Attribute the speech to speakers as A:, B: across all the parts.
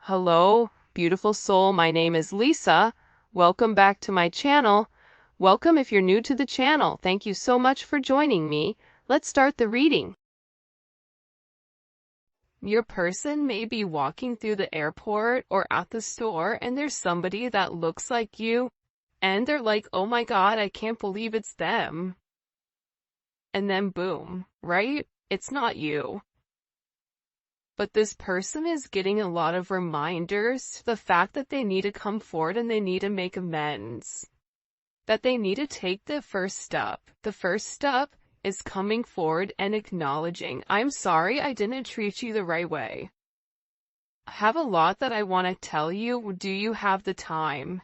A: Hello, beautiful soul. My name is Lisa. Welcome back to my channel. Welcome if you're new to the channel. Thank you so much for joining me. Let's start the reading. Your person may be walking through the airport or at the store and there's somebody that looks like you and they're like, oh my God, I can't believe it's them. And then boom, right? It's not you. But this person is getting a lot of reminders to the fact that they need to come forward and they need to make amends. That they need to take the first step. The first step is coming forward and acknowledging, I'm sorry I didn't treat you the right way. I have a lot that I want to tell you. Do you have the time?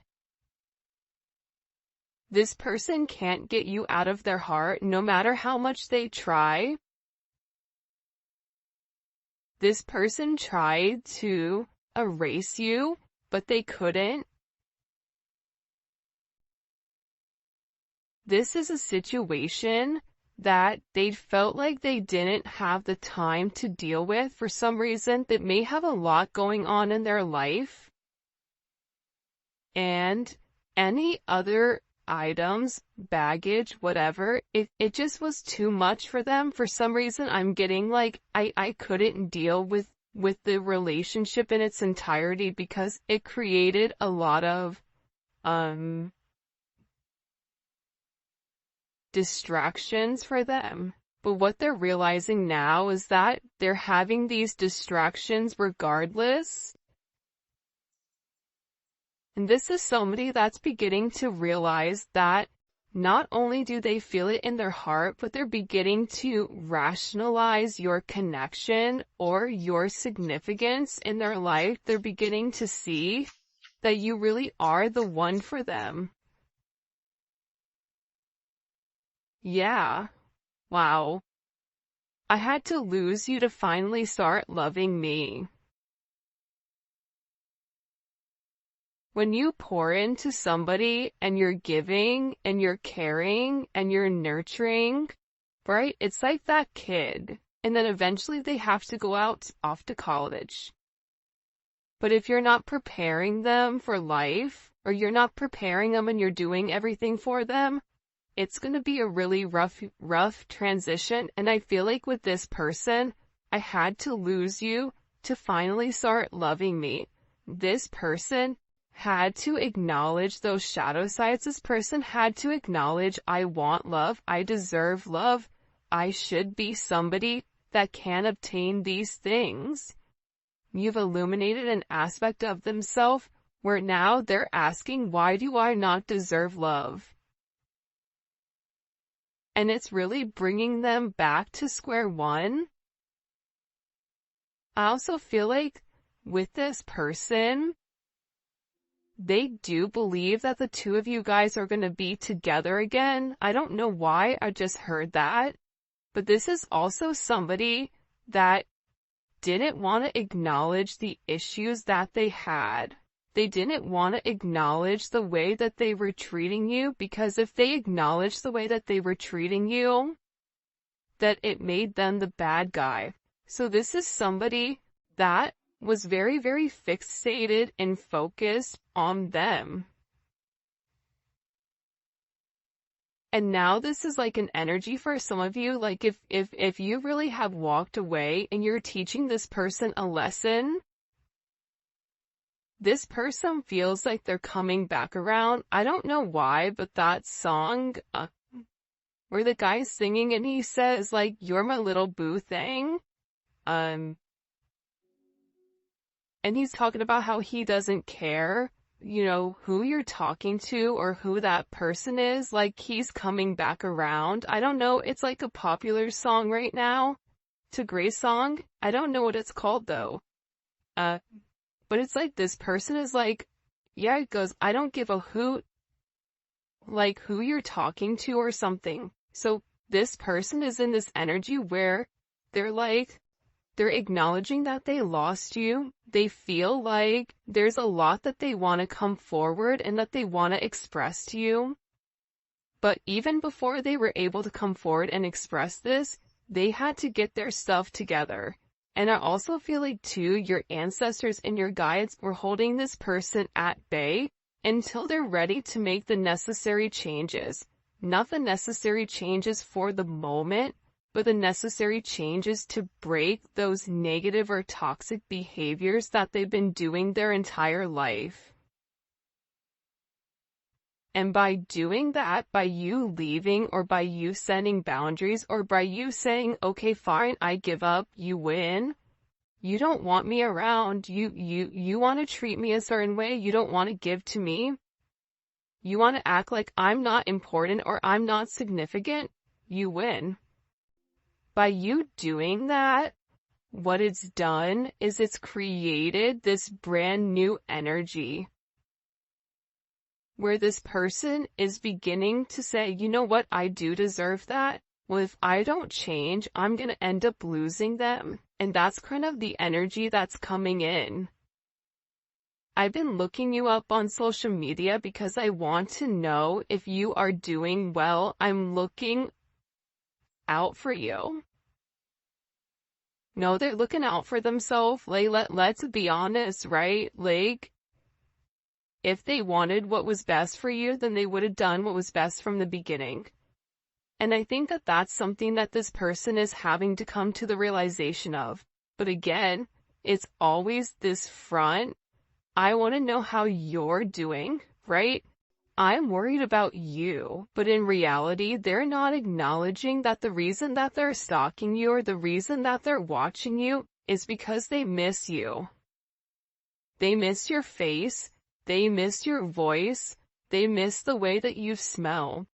A: This person can't get you out of their heart no matter how much they try. This person tried to erase you, but they couldn't. This is a situation that they felt like they didn't have the time to deal with for some reason. That may have a lot going on in their life. And any other items, baggage, whatever, it just was too much for them. For some reason, I'm getting like, I couldn't deal with the relationship in its entirety because it created a lot of, distractions for them. But what they're realizing now is that they're having these distractions regardless. And this is somebody that's beginning to realize that not only do they feel it in their heart, but they're beginning to rationalize your connection or your significance in their life. They're beginning to see that you really are the one for them. Yeah. Wow. I had to lose you to finally start loving me. When you pour into somebody and you're giving and you're caring and you're nurturing, right? It's like that kid. And then eventually they have to go out off to college. But if you're not preparing them for life, or you're not preparing them and you're doing everything for them, it's going to be a really rough transition. And I feel like with this person, I had to lose you to finally start loving me. This person had to acknowledge those shadow sides. This person had to acknowledge, I want love, I deserve love, I should be somebody that can obtain these things. You've illuminated an aspect of themselves where now they're asking, why do I not deserve love? And it's really bringing them back to square one. I also feel like with this person, they do believe that the two of you guys are going to be together again. I don't know why, I just heard that. But this is also somebody that didn't want to acknowledge the issues that they had. They didn't want to acknowledge the way that they were treating you, because if they acknowledged the way that they were treating you, that it made them the bad guy. So this is somebody that was very, very fixated and focused on them. And now this is like an energy for some of you, like if you really have walked away and you're teaching this person a lesson, this person feels like they're coming back around. I don't know why, but that song, where the guy's singing and he says like, you're my little boo thing, and he's talking about how he doesn't care, you know, who you're talking to or who that person is. Like, he's coming back around. I don't know. It's like a popular song right now. It's a great song. I don't know what it's called though. But it's like this person is like, yeah, it goes, I don't give a hoot, like who you're talking to or something. So this person is in this energy where they're like, they're acknowledging that they lost you. They feel like there's a lot that they want to come forward and that they want to express to you. But even before they were able to come forward and express this, they had to get their stuff together. And I also feel like too, your ancestors and your guides were holding this person at bay until they're ready to make the necessary changes. Not the necessary changes for the moment, but the necessary changes to break those negative or toxic behaviors that they've been doing their entire life. And by doing that, by you leaving, or by you setting boundaries, or by you saying, okay, fine, I give up, you win. You don't want me around. You want to treat me a certain way. You don't want to give to me. You want to act like I'm not important or I'm not significant. You win. By you doing that, what it's done is it's created this brand new energy where this person is beginning to say, you know what, I do deserve that. Well, if I don't change, I'm going to end up losing them. And that's kind of the energy that's coming in. I've been looking you up on social media because I want to know if you are doing well. I'm looking out for you. No, they're looking out for themselves. Like, let's be honest, right? Like, if they wanted what was best for you, then they would have done what was best from the beginning. And I think that that's something that this person is having to come to the realization of. But again, it's always this front. I want to know how you're doing, right? I'm worried about you, but in reality, they're not acknowledging that the reason that they're stalking you or the reason that they're watching you is because they miss you. They miss your face. They miss your voice. They miss the way that you smell.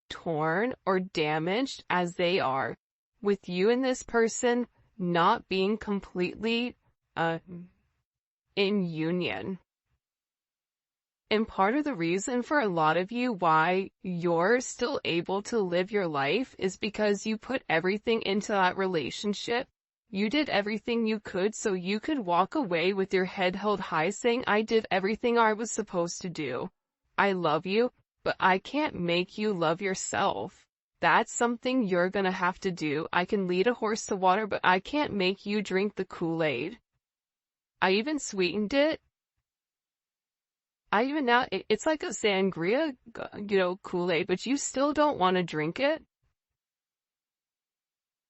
A: Torn or damaged as they are, with you and this person not being completely in union. And part of the reason for a lot of you why you're still able to live your life is because you put everything into that relationship. You did everything you could so you could walk away with your head held high saying, I did everything I was supposed to do. I love you, but I can't make you love yourself. That's something you're gonna have to do. I can lead a horse to water, but I can't make you drink the Kool-Aid. I even sweetened it. It's like a sangria, Kool-Aid, but you still don't want to drink it.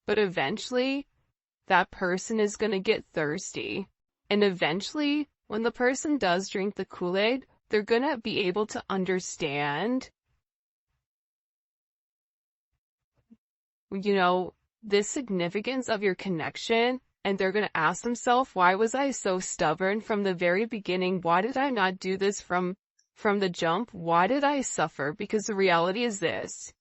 A: But eventually, that person is going to get thirsty. And eventually, when the person does drink the Kool-Aid, they're going to be able to understand, the significance of your connection. And they're going to ask themselves, why was I so stubborn from the very beginning? Why did I not do this from the jump? Why did I suffer? Because the reality is this.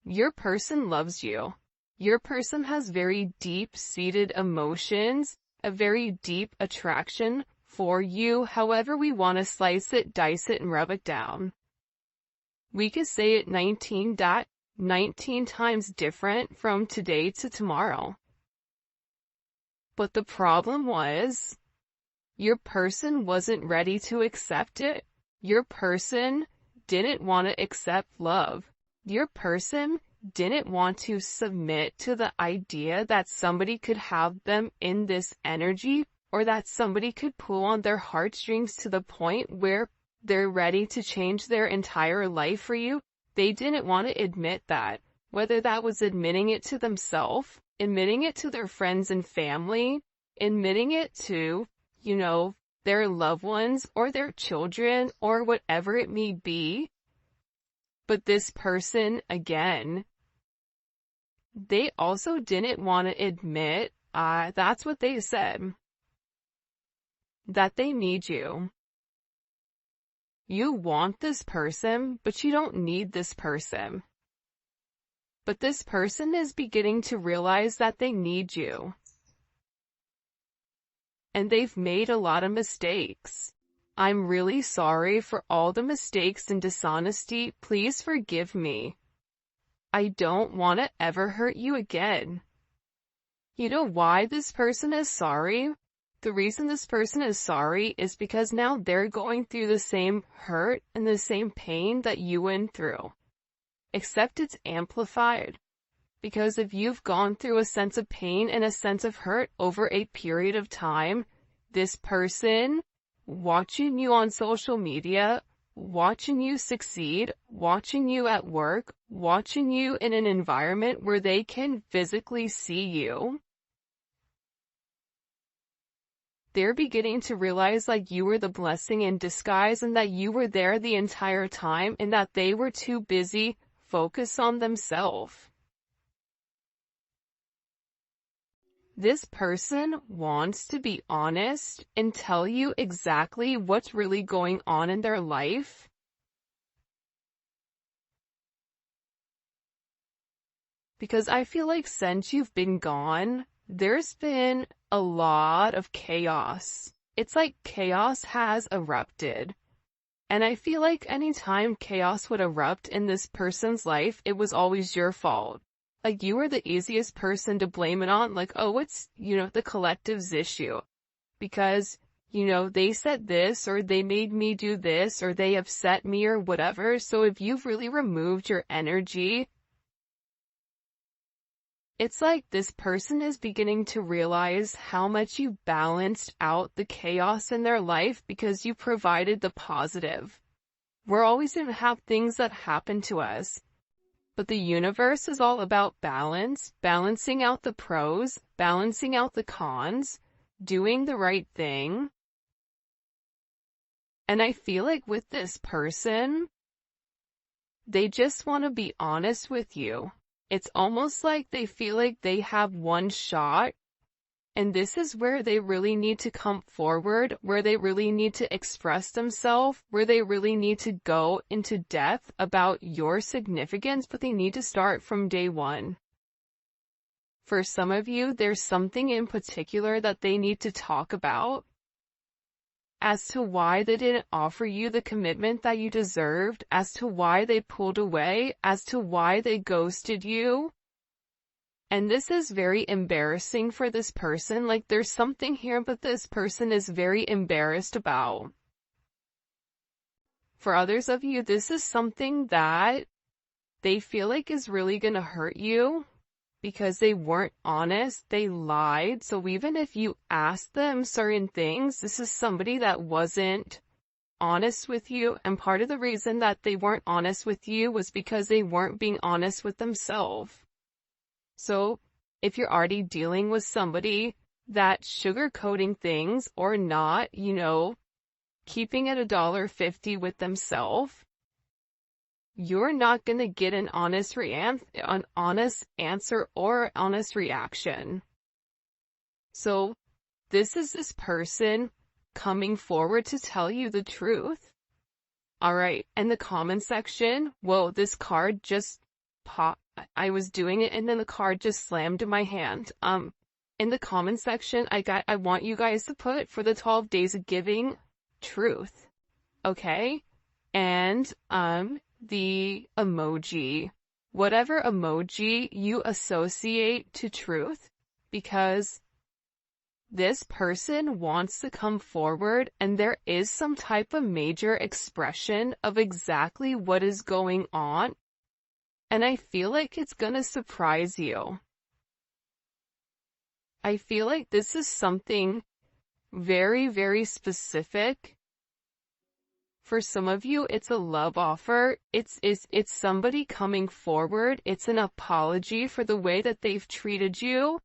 A: Your person loves you. Your person has very deep-seated emotions, a very deep attraction for you, however we want to slice it, dice it, and rub it down. We could say it 19 times different from today to tomorrow. But the problem was, your person wasn't ready to accept it. Your person didn't want to accept love. Your person didn't want to submit to the idea that somebody could have them in this energy, or that somebody could pull on their heartstrings to the point where they're ready to change their entire life for you. They didn't want to admit that, whether that was admitting it to themselves, admitting it to their friends and family, admitting it to, their loved ones or their children or whatever it may be. But this person, again, they also didn't want to admit, that's what they said, that they need you. You want this person, but you don't need this person. But this person is beginning to realize that they need you. And they've made a lot of mistakes. I'm really sorry for all the mistakes and dishonesty. Please forgive me. I don't want to ever hurt you again. You know why this person is sorry? The reason this person is sorry is because now they're going through the same hurt and the same pain that you went through. Except it's amplified. Because if you've gone through a sense of pain and a sense of hurt over a period of time, this person, watching you on social media, watching you succeed, watching you at work, watching you in an environment where they can physically see you, they're beginning to realize like you were the blessing in disguise and that you were there the entire time and that they were too busy focused on themselves. This person wants to be honest and tell you exactly what's really going on in their life. Because I feel like since you've been gone, there's been a lot of chaos. It's like chaos has erupted. And I feel like anytime chaos would erupt in this person's life, it was always your fault. Like you were the easiest person to blame it on, like, oh, it's, the collective's issue. Because, they said this, or they made me do this, or they upset me, or whatever. So if you've really removed your energy, it's like this person is beginning to realize how much you balanced out the chaos in their life because you provided the positive. We're always going to have things that happen to us. But the universe is all about balance, balancing out the pros, balancing out the cons, doing the right thing. And I feel like with this person, they just want to be honest with you. It's almost like they feel like they have one shot, and this is where they really need to come forward, where they really need to express themselves, where they really need to go into depth about your significance, but they need to start from day one. For some of you, there's something in particular that they need to talk about as to why they didn't offer you the commitment that you deserved, as to why they pulled away, as to why they ghosted you. And this is very embarrassing for this person. Like there's something here, but this person is very embarrassed about. For others of you, this is something that they feel like is really gonna hurt you because they weren't honest, they lied. So even if you asked them certain things, this is somebody that wasn't honest with you. And part of the reason that they weren't honest with you was because they weren't being honest with themselves. So, if you're already dealing with somebody that's sugarcoating things or not, keeping it $1.50 with themselves, you're not going to get an honest answer or honest reaction. So, this is this person coming forward to tell you the truth. Alright, in the comment section, whoa, this card just popped. I was doing it and then the card just slammed in my hand. In the comment section, I want you guys to put for the 12 days of giving truth. Okay? And, the emoji. Whatever emoji you associate to truth, because this person wants to come forward and there is some type of major expression of exactly what is going on. And I feel like it's gonna surprise you. I feel like this is something very, very specific. For some of you, it's a love offer. It's somebody coming forward. It's an apology for the way that they've treated you.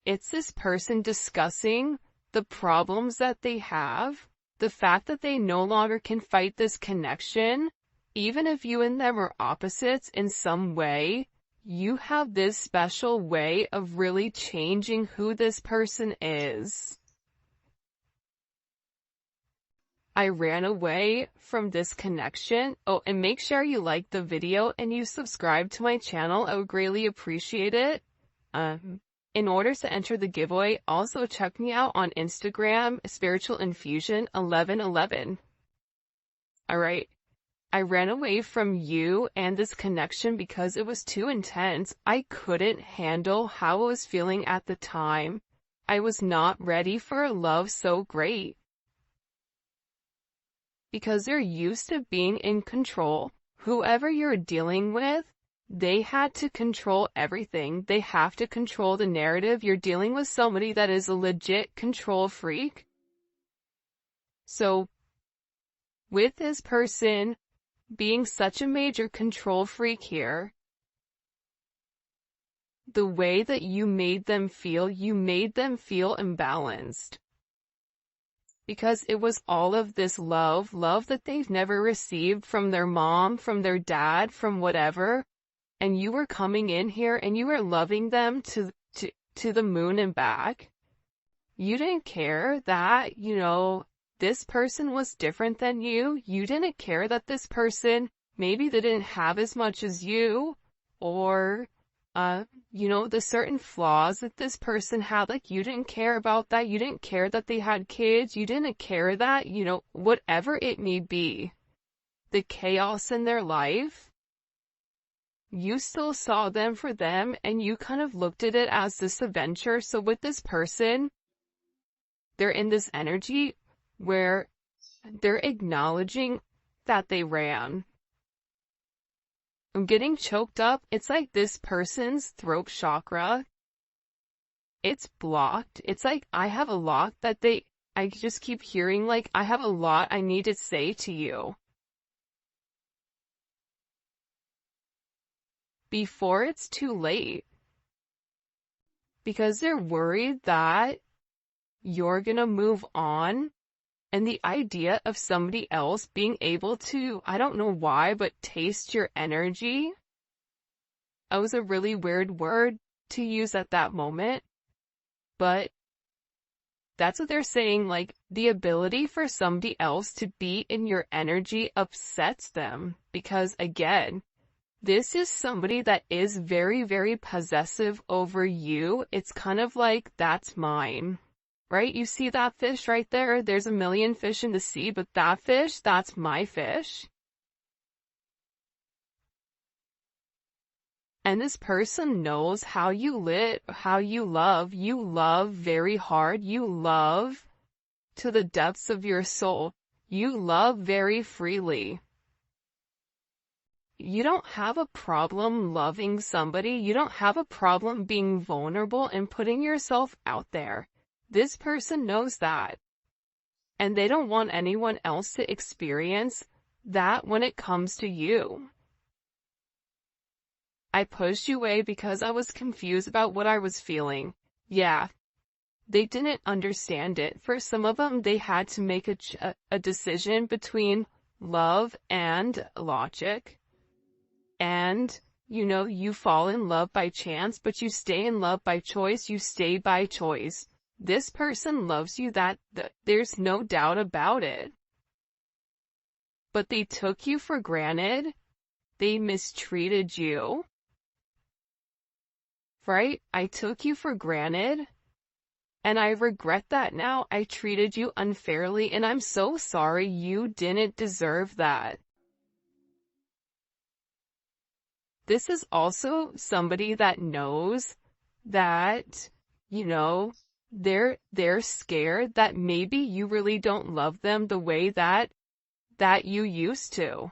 A: It's this person discussing the problems that they have. The fact that they no longer can fight this connection, even if you and them are opposites in some way, you have this special way of really changing who this person is. I ran away from this connection. Oh, and make sure you like the video and you subscribe to my channel. I would greatly appreciate it. In order to enter the giveaway, also check me out on Instagram, Spiritual Infusion 1111. Alright. I ran away from you and this connection because it was too intense. I couldn't handle how I was feeling at the time. I was not ready for a love so great. Because they're used to being in control. Whoever you're dealing with, they had to control everything. They have to control the narrative. You're dealing with somebody that is a legit control freak. So, with this person being such a major control freak here, the way that you made them feel imbalanced. Because it was all of this love that they've never received from their mom, from their dad, from whatever. And you were coming in here and you were loving them to the moon and back. You didn't care that, this person was different than you. You didn't care that this person, maybe they didn't have as much as you, or, the certain flaws that this person had, like, you didn't care about that. You didn't care that they had kids. You didn't care that, whatever it may be, the chaos in their life, you still saw them for them, and you kind of looked at it as this adventure. So with this person, they're in this energy where they're acknowledging that they ran. I'm getting choked up. It's like this person's throat chakra, it's blocked. It's like I have a lot that I just keep hearing, like, I have a lot I need to say to you before it's too late. Because they're worried that you're gonna move on. And the idea of somebody else being able to, I don't know why, but taste your energy. That was a really weird word to use at that moment. But that's what they're saying, like, the ability for somebody else to be in your energy upsets them. Because again, this is somebody that is very, very possessive over you. It's kind of like, that's mine. Right? You see that fish right there? There's a million fish in the sea, but that fish, that's my fish. And this person knows how you how you love. You love very hard. You love to the depths of your soul. You love very freely. You don't have a problem loving somebody. You don't have a problem being vulnerable and putting yourself out there. This person knows that. And they don't want anyone else to experience that when it comes to you. I pushed you away because I was confused about what I was feeling. Yeah. They didn't understand it. For some of them, they had to make a decision between love and logic. And, you fall in love by chance, but you stay in love by choice. You stay by choice. This person loves you, there's no doubt about it. But they took you for granted. They mistreated you. Right? I took you for granted. And I regret that now. I treated you unfairly, and I'm so sorry. You didn't deserve that. This is also somebody that knows that, they're scared that maybe you really don't love them the way that you used to.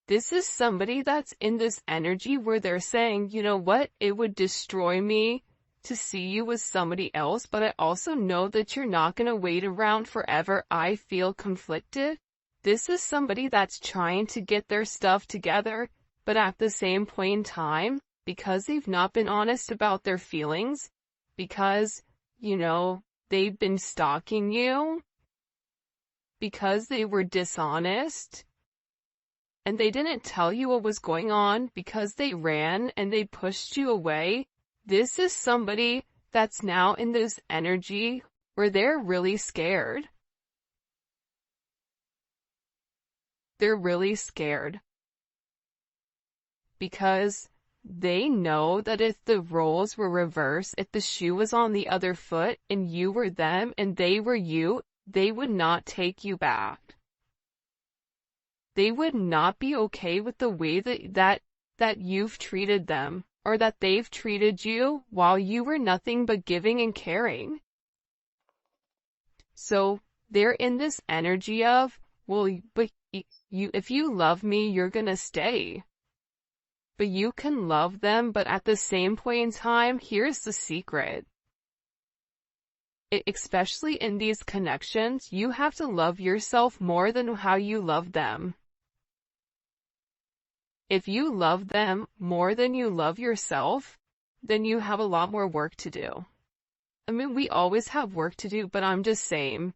A: This is somebody that's in this energy where they're saying, you know what, it would destroy me to see you with somebody else, but I also know that you're not going to wait around forever. I feel conflicted. This is somebody that's trying to get their stuff together, but at the same point in time, because they've not been honest about their feelings, because, they've been stalking you because they were dishonest and they didn't tell you what was going on because they ran and they pushed you away. This is somebody that's now in this energy where they're really scared. They're really scared because they know that if the roles were reversed, if the shoe was on the other foot and you were them and they were you, they would not take you back. They would not be okay with the way that you've treated them or that they've treated you while you were nothing but giving and caring. So they're in this energy of, well, but if you love me, you're gonna stay. But you can love them, but at the same point in time, here's the secret. Especially in these connections, you have to love yourself more than how you love them. If you love them more than you love yourself, then you have a lot more work to do. I mean, we always have work to do, but I'm just saying,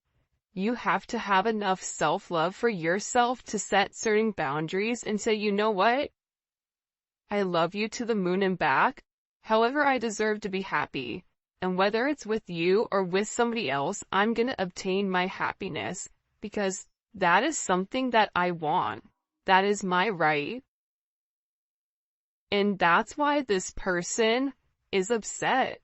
A: you have to have enough self-love for yourself to set certain boundaries and say, you know what? I love you to the moon and back. However, I deserve to be happy. And whether it's with you or with somebody else, I'm going to obtain my happiness because that is something that I want. That is my right. And that's why this person is upset.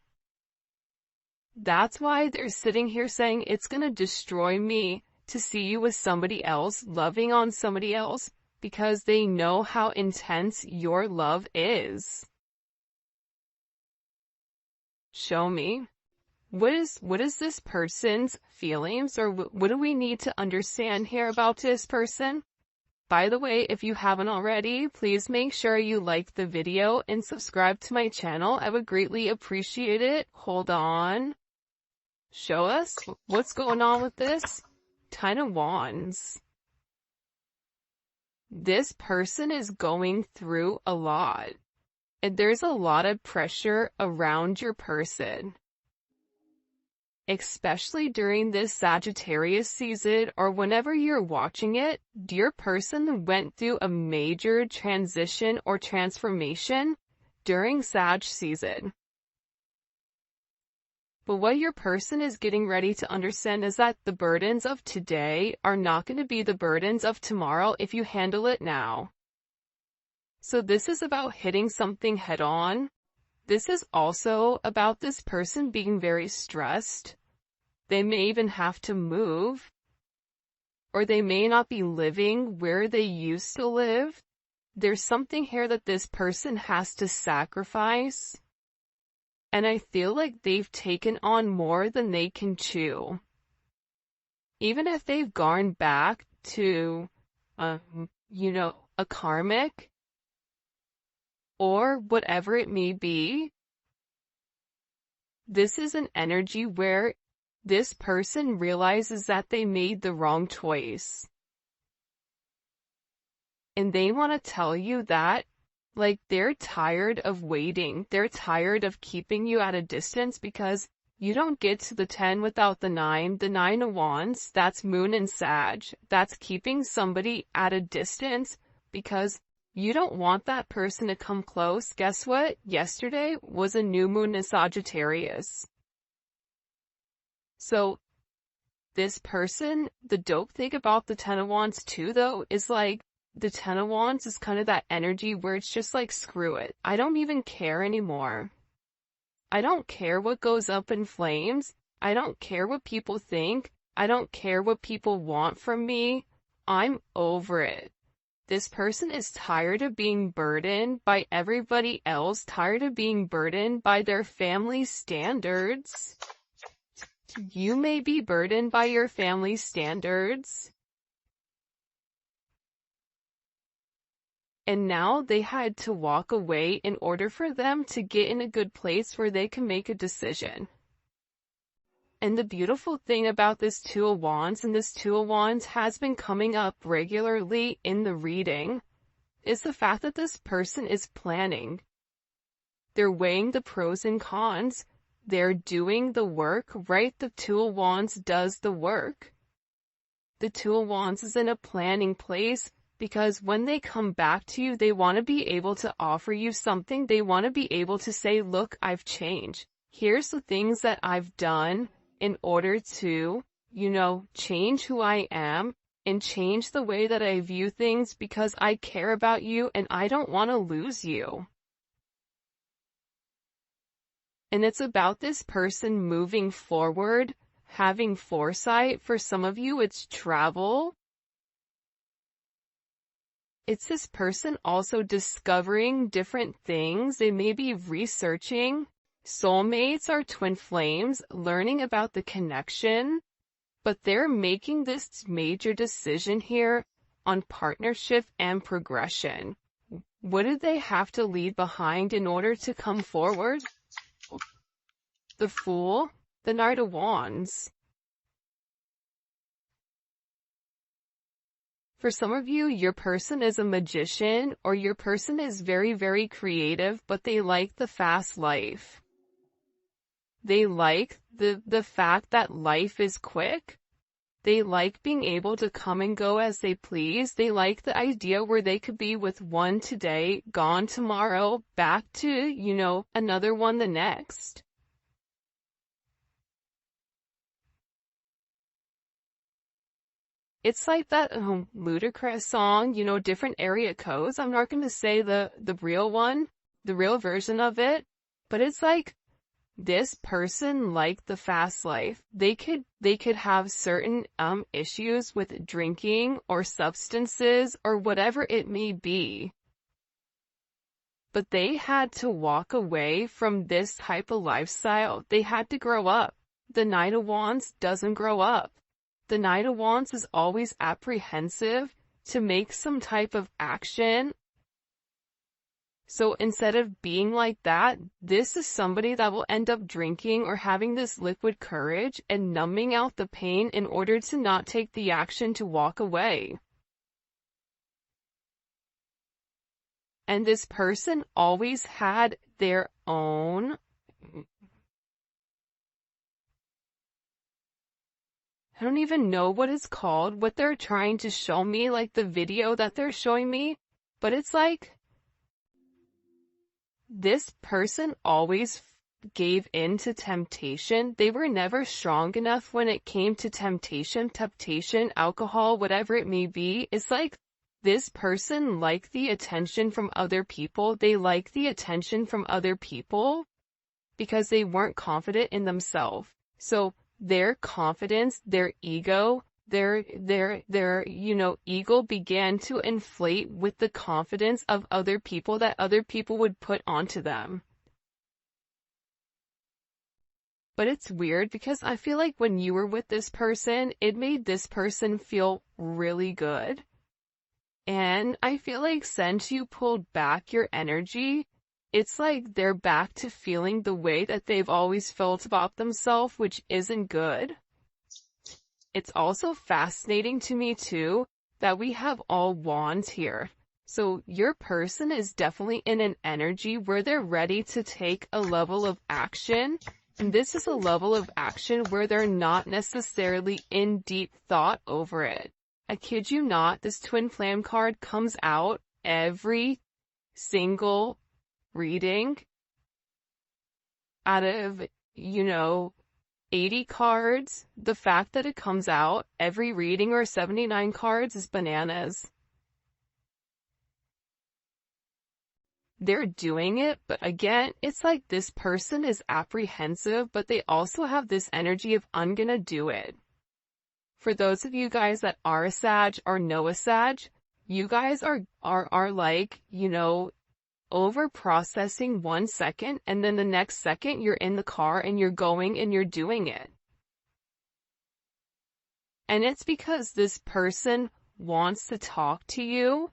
A: That's why they're sitting here saying it's going to destroy me to see you with somebody else, loving on somebody else, because they know how intense your love is. Show me. What is this person's feelings, or what do we need to understand here about this person? By the way, if you haven't already, please make sure you like the video and subscribe to my channel. I would greatly appreciate it. Hold on. Show us what's going on with this. 10 of Wands. This person is going through a lot. And there's a lot of pressure around your person. Especially during this Sagittarius season or whenever you're watching it, your person went through a major transition or transformation during Sag season. But what your person is getting ready to understand is that the burdens of today are not going to be the burdens of tomorrow if you handle it now. So this is about hitting something head on. This is also about this person being very stressed. They may even have to move, or they may not be living where they used to live. There's something here that this person has to sacrifice. And I feel like they've taken on more than they can chew. Even if they've gone back to, a karmic, or whatever it may be, this is an energy where this person realizes that they made the wrong choice. And they want to tell you that, like, they're tired of waiting. They're tired of keeping you at a distance because you don't get to the 10 without the 9. The 9 of Wands, that's Moon and Sag. That's keeping somebody at a distance because you don't want that person to come close. Guess what? Yesterday was a new moon in Sagittarius. So this person, the dope thing about the 10 of Wands too, though, is like, the 10 of Wands is kind of that energy where it's just like, screw it. I don't even care anymore. I don't care what goes up in flames. I don't care what people think. I don't care what people want from me. I'm over it. This person is tired of being burdened by everybody else, tired of being burdened by their family standards. You may be burdened by your family standards. And now they had to walk away in order for them to get in a good place where they can make a decision. And the beautiful thing about this 2 of Wands, and this 2 of Wands has been coming up regularly in the reading, is the fact that this person is planning. They're weighing the pros and cons. they're doing the work, right? The Two of Wands does the work. The Two of Wands is in a planning place because when they come back to you, they want to be able to offer you something. They want to be able to say, look, I've changed. Here's the things that I've done in order to, change who I am and change the way that I view things because I care about you and I don't want to lose you. And it's about this person moving forward, having foresight. For some of you, it's travel. It's this person also discovering different things. They may be researching. Soulmates are twin flames, learning about the connection. But they're making this major decision here on partnership and progression. What do they have to leave behind in order to come forward? The Fool, the Knight of Wands. For some of you, your person is a magician, or your person is very, very creative, but they like the fast life. They like the fact that life is quick. They like being able to come and go as they please. They like the idea where they could be with one today, gone tomorrow, back to, another one the next. It's like that ludicrous song, different area codes. I'm not going to say the real one, the real version of it, but it's like this person liked the fast life. They could have certain issues with drinking or substances or whatever it may be. But they had to walk away from this type of lifestyle. They had to grow up. The Knight of Wands doesn't grow up. The Knight of Wands is always apprehensive to make some type of action. So instead of being like that, this is somebody that will end up drinking or having this liquid courage and numbing out the pain in order to not take the action to walk away. And this person always had their own I don't even know what it's called, what they're trying to show me, like the video that they're showing me, but it's like this person always gave in to temptation. They were never strong enough when it came to temptation, alcohol, whatever it may be. It's like this person liked the attention from other people. They like the attention from other people because they weren't confident in themselves. So their confidence, their ego, their ego began to inflate with the confidence of other people that other people would put onto them. But it's weird because I feel like when you were with this person, it made this person feel really good. And I feel like since you pulled back your energy, it's like they're back to feeling the way that they've always felt about themselves, which isn't good. It's also fascinating to me too that we have all wands here. So your person is definitely in an energy where they're ready to take a level of action. And this is a level of action where they're not necessarily in deep thought over it. I kid you not, this twin flame card comes out every single reading out of, 80 cards. The fact that it comes out every reading or 79 cards is bananas. They're doing it, but again, it's like this person is apprehensive, but they also have this energy of, I'm gonna do it. For those of you guys that are a Sag or know a Sag, you guys are like, over processing 1 second, and then the next second you're in the car and you're going and you're doing it. And it's because this person wants to talk to you.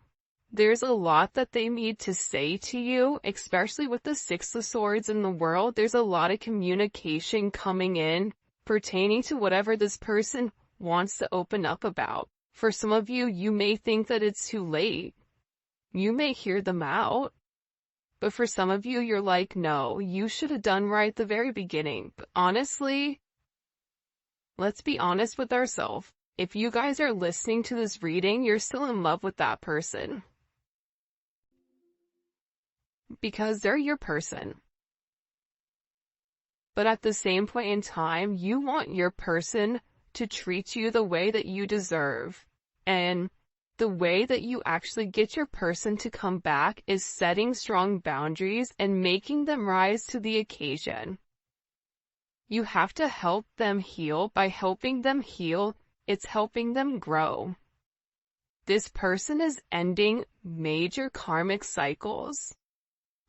A: There's a lot that they need to say to you, especially with the Six of Swords in the world. There's a lot of communication coming in pertaining to whatever this person wants to open up about. For some of you, you may think that it's too late. You may hear them out. But for some of you, you're like, no, you should have done right at the very beginning. But honestly, let's be honest with ourselves. If you guys are listening to this reading, you're still in love with that person. Because they're your person. But at the same point in time, you want your person to treat you the way that you deserve. And the way that you actually get your person to come back is setting strong boundaries and making them rise to the occasion. You have to help them heal. By helping them heal, it's helping them grow. This person is ending major karmic cycles.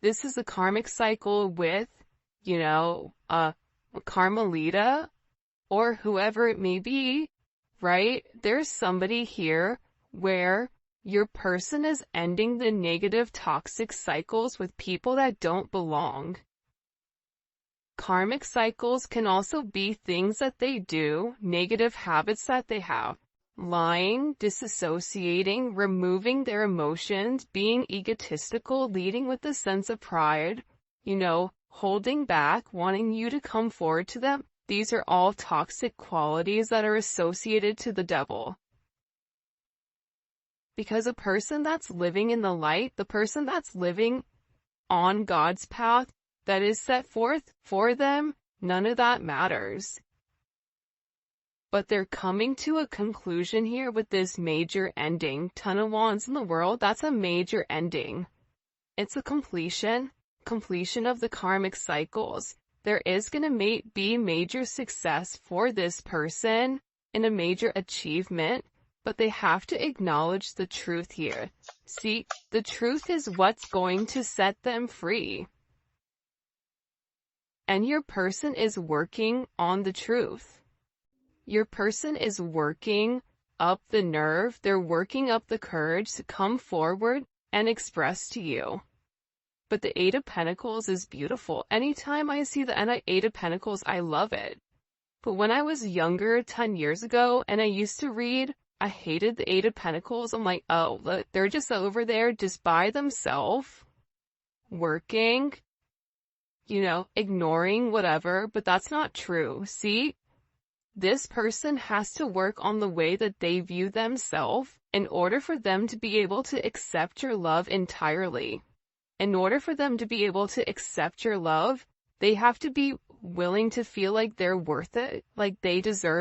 A: This is a karmic cycle with, Carmelita or whoever it may be, right? There's somebody here where your person is ending the negative toxic cycles with people that don't belong. Karmic cycles can also be things that they do, negative habits that they have. Lying, disassociating, removing their emotions, being egotistical, leading with a sense of pride, holding back, wanting you to come forward to them. These are all toxic qualities that are associated to the devil. Because a person that's living in the light, the person that's living on God's path that is set forth for them, none of that matters. But they're coming to a conclusion here with this major ending. Ton of Wands in the world, that's a major ending. It's a completion of the karmic cycles. There is going to be major success for this person and a major achievement, but they have to acknowledge the truth here. See, the truth is what's going to set them free. And your person is working on the truth. Your person is working up the nerve. They're working up the courage to come forward and express to you. But the Eight of Pentacles is beautiful. Anytime I see the Eight of Pentacles, I love it. But when I was younger, 10 years ago, and I used to read, I hated the Eight of Pentacles. I'm like, oh, look, they're just over there just by themselves, working, ignoring whatever. But that's not true. See, this person has to work on the way that they view themselves in order for them to be able to accept your love entirely. In order for them to be able to accept your love, they have to be willing to feel like they're worth it, like they deserve